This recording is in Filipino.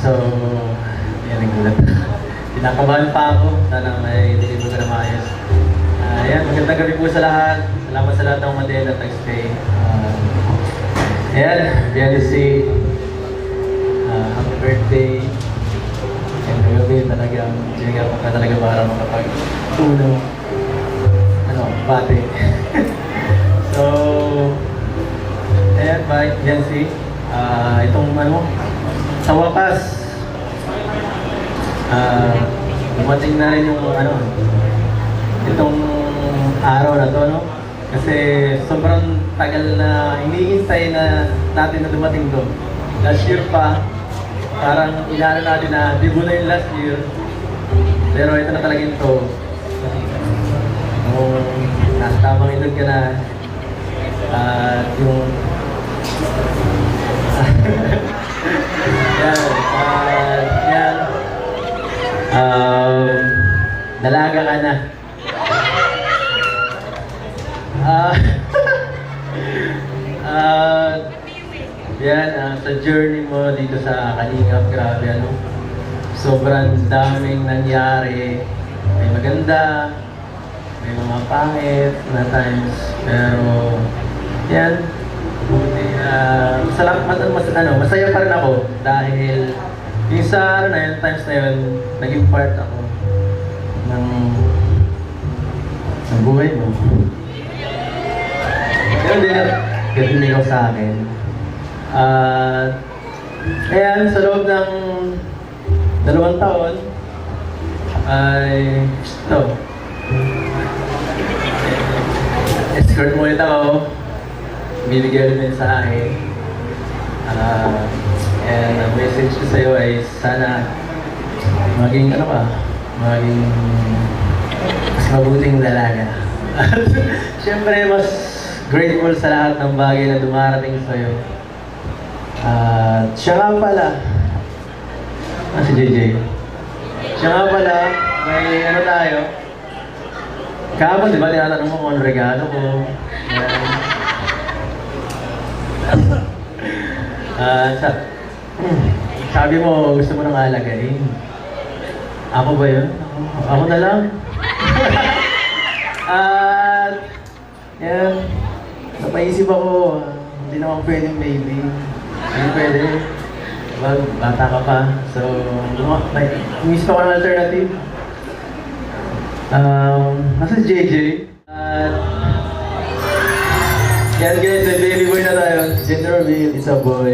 So, yan ang gulat. Kinakabahan pa ako. Sana may deliver ko na maayos. Ayan, magandang gabi po sa lahat. Salamat sa lahat ng umatin at nag-stay. Ayan, Biancy. Happy birthday. And gabi talagang sinigaw ko ka talaga para makapag-uno. Bate. So, ayan, bye, Biancy. Itong sa wakas, dumating na rin yung itong araw na to, no? Kasi sobrang tagal na hinihintay na natin na dumating to. Last year pa, parang inaano natin na debut na yung last year. Pero ito na talaga ito. Kung nasa tamang edad ka na, yung yan, dalaga ka na. Sa journey mo dito sa Kalingap, grabe sobrang daming nangyari. May maganda, may mga pangit na times, pero yan, buti, masaya pa rin ako dahil yung sa times na yun, naging part ako ng buhay mo. Pero din ako sa akin. Ayan, sa loob ng 2 taon ay escort mo ulit ako. Binigyan rin sa akin. And ang message ko sa'yo ay sana maging maging mas mabuting dalaga. Siyempre, mas grateful sa lahat ng bagay na dumarating sa'yo. Siya nga pala, si JJ. Siya nga pala, may tayo. Kahapon, di ba, tinatanong mo kung ano regalo ko. Sabi mo, gusto mo nang alagain. Ako ba yun? Ako na lang. At, yan, napaisip ako, hindi naman pwedeng baby. Hindi pwede. Diba, bata ka pa. So, umisip ako ng alternative. Nasa si JJ. Yan guys, may baby boy na tayo. Gender reveal, it's a boy.